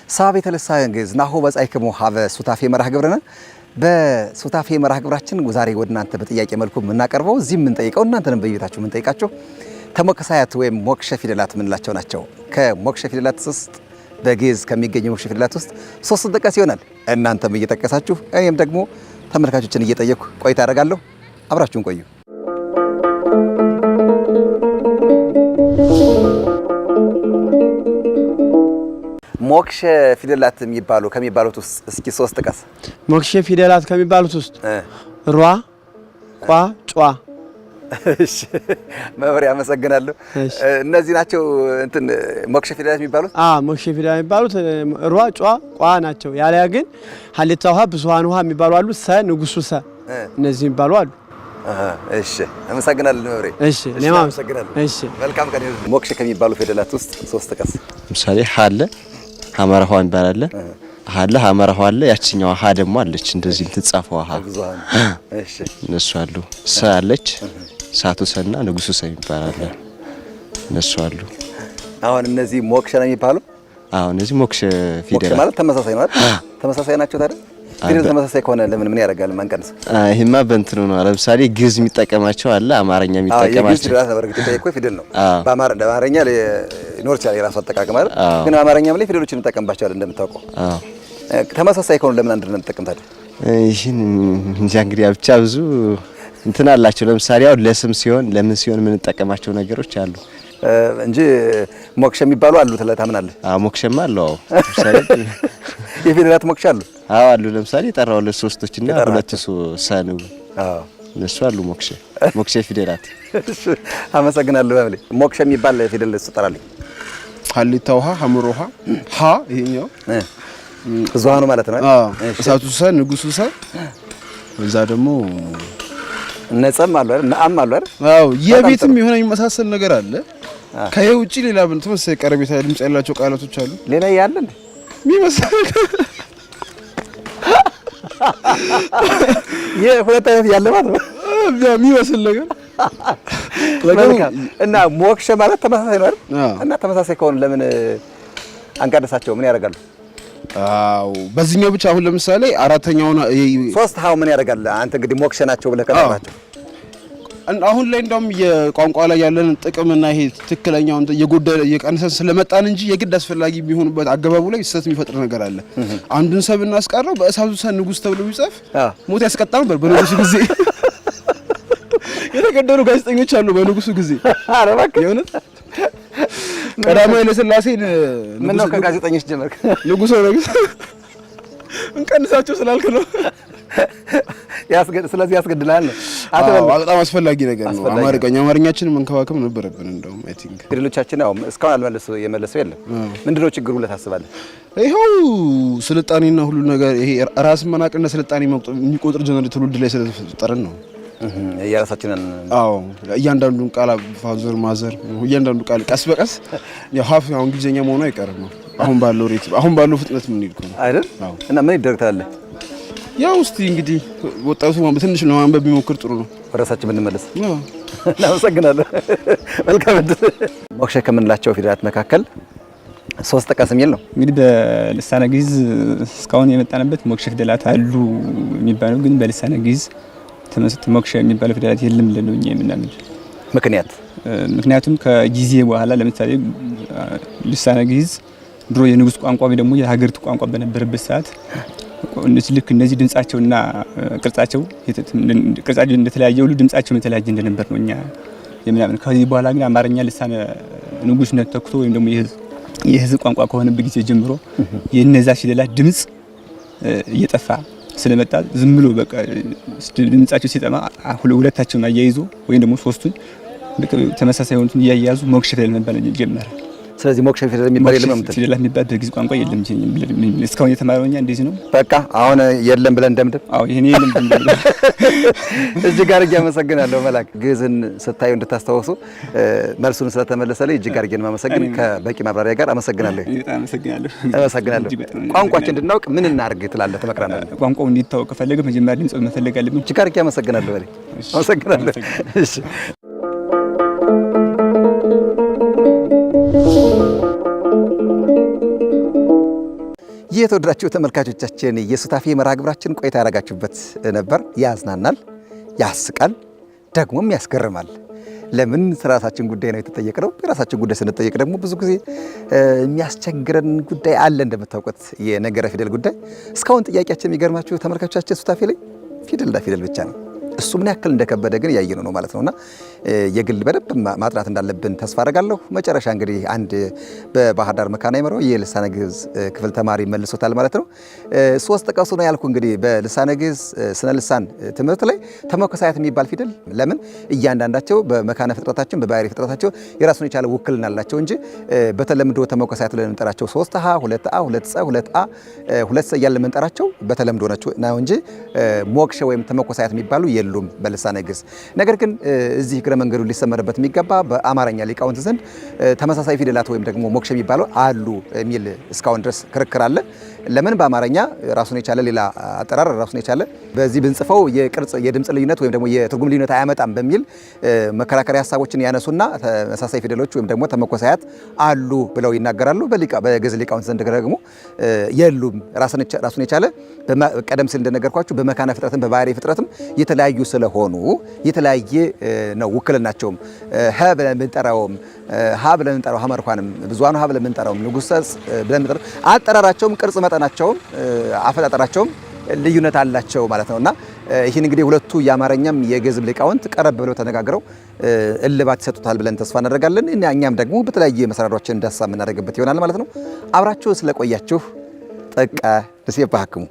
ሳቤ ተለሳን ግዝ ናሆ በጻይከሙ ሀበ ሱታፌ መርሃ ግብርና በሱታፌ መርሃ ግብራችን ዛሬ ወድናንተ በጥያቄ መልኩ ምናቀርበው እዚህ ምን ጠይቀው እናንተንም በየቤታችሁ ምን ጠይቃችሁ ተሞክሳያት ወይም ሞክሸ ፊደላት ምንላቸው ናቸው። ከሞክሸ ፊደላት ውስጥ በግዕዝ ከሚገኙ ሞክሸ ፊደላት ውስጥ ሶስት ተጠቃሽ ይሆናል። እናንተም እየጠቀሳችሁ እኔም ደግሞ ተመልካቾችን እየጠየኩ ቆይታ አደርጋለሁ። አብራችሁን ቆዩ። ሞክሸ ፊደላት የሚባሉ ከሚባሉት ውስጥ እስኪ ሶስት ጥቀስ። ሞክሸ ፊደላት ከሚባሉት ውስጥ ሯ፣ ቋ፣ ጯ። እሺ መብሪያ አመሰግናለሁ። እነዚህ ናቸው እንትን ሞክሸ ፊደላት የሚባሉት? ሞክሸ ፊደላት የሚባሉት ሯ፣ ጯ፣ ቋ ናቸው። ያለያ ግን ሀሌታ ውሃ፣ ብዙሃን ውሃ የሚባሉ አሉ። ሰ፣ ንጉሱ ሰ እነዚህ የሚባሉ አሉ። እሺ አመሰግናለሁ መብሪያ። እሺ እኔም አመሰግናለሁ። እሺ መልካም ቀን ይሁን። ሞክሸ ከሚባሉ ፊደላት ውስጥ ሶስት ጥቀስ። ለምሳሌ ሀለ ሐመረሃ ይባላል። ሀለ ሐመረሃ አለ። ያቺኛው ሀ ደግሞ አለች እንደዚህ የምትጻፈው ሀ። እሺ እነሱ አሉ። ሰ አለች። ሳቱ ሰና ንጉሱ ሰ ይባላል። እነሱ አሉ። አሁን እነዚህ ሞክሸ ነው የሚባሉ? እነዚህ ሞክሸ ፊደላት ሞክሸ ማለት ተመሳሳይ ነው አይደል? ተመሳሳይ ናቸው ታዲያ? ግን ተመሳሳይ ከሆነ ለምን ምን ያደርጋል ማንቀንስ? ይሄማ በእንትኑ ነው። ለምሳሌ ግዕዝ የሚጠቀማቸው አለ፣ አማርኛ የሚጠቀማቸው ፊደላት ነው። በርግጥ ጠይቆ ፊደል ነው። በአማርኛ ሊኖር ይችላል የራሱ አጠቃቀም አይደል? ግን አማርኛም ላይ ፊደሎችን እንጠቀምባቸዋለን እንደምታውቀው። ተመሳሳይ ከሆነ ለምን አንድ ነው እንጠቀም ታዲያ? ይሄን እንጃ እንግዲህ ብቻ ብዙ እንትን አላቸው። ለምሳሌ አሁን ለስም ሲሆን ለምን ሲሆን ምን እንጠቀማቸው ነገሮች አሉ እንጂ ሞክሸ የሚባሉ አሉ ታምናለህ? ሞክሸማ አለው። ለምሳሌ የፊደላት ሞክሸ አሉ። አሉ። ለምሳሌ ጠራው ለሶስቶችና ሁለት ሰኑ እነሱ አሉ ሞክሸ ፊደላት። አመሰግናለሁ። በመለ ሞክሸ የሚባል ፊደል ተጠራልኝ። ሀሌታ ውሃ፣ ሐመር ውሃ፣ ሀ ይሄኛው ብዙሃኑ ማለት ነው። እሳቱ ሰ፣ ንጉሱ ሰ እዛ ደግሞ ነጸም አሉ አይደል? ነአም አሉ አይደል? የቤትም የሆነ የሚመሳሰል ነገር አለ። ከይሄ ውጪ ሌላ ምን ተመሳሳይ ቀረቤታ ድምጽ ያላቸው ቃላቶች አሉ። ሌላ ያለ እንዴ የሚመሳሰል የሁለት አይነት ያለ ማለት ነው የሚመስል ነገር እና ሞክሸ ማለት ተመሳሳይ ነው አይደል? እና ተመሳሳይ ከሆነ ለምን አንቀደሳቸው? ምን ያደርጋሉ? በዚህኛው ብቻ አሁን ለምሳሌ አራተኛውና ሶስት ሃው ምን ያደርጋል? አንተ እንግዲህ ሞክሸ ናቸው ብለህ ከጠራቸው አሁን ላይ እንደውም የቋንቋ ላይ ያለን ጥቅምና ይሄ ትክክለኛው የጎደለ የቀነሰን ስለመጣን እንጂ የግድ አስፈላጊ የሚሆንበት አገባቡ ላይ ስህተት የሚፈጥር ነገር አለ። አንዱን ሰብና አስቀረው በእሳቱ ሰ ንጉስ ተብሎ ቢጻፍ ሞት ያስቀጣ ነበር በንጉሱ ጊዜ። የተገደሉ ጋዜጠኞች አሉ በንጉሱ ጊዜ። ኧረ እባክህ የእውነት ቀዳማዊ ለስላሴን ምን ነው ከጋዜጠኞች ጀመርክ? ንጉስ ነው እንቀንሳቸው ስላልክ ነው። ስለዚህ ያስገድላል ነው። በጣም አስፈላጊ ነገር ነው። አማርኛችንን መንከባከብ ነበረብን። እንደውም አይ ቲንክ ፊደሎቻችን ያው እስካሁን የመለሰው የለም። ምንድነው ችግሩ ብለህ ታስባለህ? ይሄው ስልጣኔና ሁሉ ነገር ይሄ ራስ መናቅና ስልጣኔ የሚቆጥር ጀነሬተር ትውልድ ላይ ስለተፈጠረን ነው። የራሳችንን እያንዳንዱን ቃል ፋዘር ማዘር እያንዳንዱ ቃል ቀስ በቀስ ያው ሀፍ ያው እንግሊዘኛ መሆኑ አይቀርም ነው። አሁን ባለው ሬት አሁን ባለው ፍጥነት ምን ይልኩ አይደል? እና ምን ይደረጋል? ያው እስቲ እንግዲህ ወጣቱ በትንሽ ለማንበብ ቢሞክር ጥሩ ነው። ወራሳችን ብንመለስ እናመሰግናለሁ። መልካም እድል። ሞክሸ ከምንላቸው ፊደላት መካከል ሶስት ጥቀስ የሚል ነው። እንግዲህ በልሳነ ግዕዝ እስካሁን የመጣንበት ሞክሸ ፊደላት አሉ የሚባለው ግን በልሳነ ግዕዝ ሞክሸ የሚባለው ፊደላት የለም ብለን ነው እኛ የምናምን። ምክንያቱም ከጊዜ በኋላ ለምሳሌ ልሳነ ግዕዝ ድሮ የንጉስ ቋንቋ ወይ ደግሞ የሀገሪቱ ቋንቋ በነበረበት ሰዓት ልክ እነዚህ ድምጻቸውና ቅርጻቸው እንደተለያየ ሁሉ ድምጻቸው የተለያየ እንደነበር ነው እኛ የምናምን። ከዚህ በኋላ ግን አማርኛ ልሳነ ንጉስነት ተክቶ ወይም ደግሞ የህዝብ ቋንቋ ከሆነበት ጊዜ ጀምሮ የነዛ ፊደላት ድምጽ እየጠፋ ስለመጣ ዝም ብሎ በቃ ድምጻቸው ሲጠማ ሁለታቸውን አያይዞ ወይም ደግሞ ሶስቱን ተመሳሳይ ሆኑትን እያያዙ ሞክሸ ፊደል መባል ጀመረ። ስለዚህ ሞክሸ ፊደል የሚባል የለም። ፊደል የሚባል በግዕዝ ቋንቋ የለም። እስካሁን የተማረውኛ እንደዚህ ነው። በቃ አሁን የለም ብለን እንደምድር። ይሄኔ የለም ብለን እጅግ ጋር አመሰግናለሁ። መላክ ግዕዝን ስታዩ እንድታስተዋውሱ መልሱን ስለተመለሰልኝ እጅግ አድርጌ ማመሰግን ከበቂ ማብራሪያ ጋር አመሰግናለሁ። አመሰግናለሁ። ቋንቋችን እንድናውቅ ምን እናድርግ ትላለህ? ትመክራለህ? ቋንቋው እንዲታወቅ ከፈለገ መጀመሪያ ድምጽ መፈለግ አለብን። እጅግ አድርጌ አመሰግናለሁ። አመሰግናለሁ። እሺ የተወደዳችሁ ተመልካቾቻችን የሱታፌ መርሃ ግብራችን ቆይታ ያደረጋችሁበት ነበር። ያዝናናል፣ ያስቃል፣ ደግሞም ያስገርማል። ለምን ራሳችን ጉዳይ ነው የተጠየቅነው። የራሳችን ጉዳይ ስንጠየቅ ደግሞ ብዙ ጊዜ የሚያስቸግረን ጉዳይ አለ። እንደምታውቁት የነገረ ፊደል ጉዳይ እስካሁን ጥያቄያችን የሚገርማችሁ ተመልካቾቻችን ሱታፌ ላይ ፊደልና ፊደል ብቻ ነው። እሱ ምን ያክል እንደከበደ ግን ያየነው ነው ማለት ነውና የግል በደንብ ማጥናት እንዳለብን ተስፋ አደርጋለሁ። መጨረሻ እንግዲህ አንድ በባህር ዳር መካነ አእምሮ የልሳነ ግዕዝ ክፍል ተማሪ መልሶታል ማለት ነው። 3 ጥቀሱ ነው ያልኩ። እንግዲህ በልሳነ ግዕዝ ስነ ልሳን ትምህርት ላይ ተመኮሳያት የሚባል ፊደል ለምን እያንዳንዳቸው በመካነ ፍጥረታቸው በባህሪ ፍጥረታቸው የራሱን የቻለ ውክልና አላቸው እንጂ በተለምዶ ተመኮሳያት ብለን የምንጠራቸው 3 ሀ 2 አ 2 ጸ 2 አ 2 ሰ እያልን የምንጠራቸው በተለምዶ ነው እንጂ ሞክሸ ወይም ተመኮሳያት የሚባሉ የሉም በልሳነ ግዕዝ። ነገር ግን እዚህ እግረ መንገዱ ሊሰመርበት የሚገባ በአማርኛ ሊቃውንት ዘንድ ተመሳሳይ ፊደላት ወይም ደግሞ ሞክሸ የሚባሉ አሉ የሚል እስካሁን ድረስ ክርክር አለ። ለምን በአማርኛ ራሱን የቻለ ሌላ አጠራር ራሱን የቻለ በዚህ ብንጽፈው የቅርጽ የድምጽ ልዩነት ወይም ደግሞ የትርጉም ልዩነት አያመጣም በሚል መከራከሪያ ሀሳቦችን ያነሱና ተመሳሳይ ፊደሎች ወይም ደግሞ ተመኮሳያት አሉ ብለው ይናገራሉ። በግዕዝ ሊቃውንት ዘንድ ደግሞ የሉም። ራሱን የቻለ ቀደም ሲል እንደነገርኳችሁ በመካነ ፍጥረትም በባህሪ ፍጥረትም የተለያዩ ስለሆኑ የተለያየ ነው ውክልናቸውም። ሀ ብለን ብንጠራውም ሀ ብለን ብንጠራው ሀመርኳንም ብዙሃኑ ሀ ብለን ብንጠራውም ንጉሠ ብለን ብንጠራው አጠራራቸውም ቅርጽ መጠናቸውም አፈጣጠራቸውም ልዩነት አላቸው ማለት ነውና ይህን እንግዲህ ሁለቱ የአማርኛም የግዕዝ ሊቃውንት ቀረብ ብለው ተነጋግረው እልባት ይሰጡታል ብለን ተስፋ እናደርጋለን። እኛም ደግሞ በተለያየ መሰናዶችን ዳሰሳ የምናደርግበት ይሆናል ማለት ነው። አብራችሁ ስለቆያችሁ ጥቀ ደሴ ባክሙ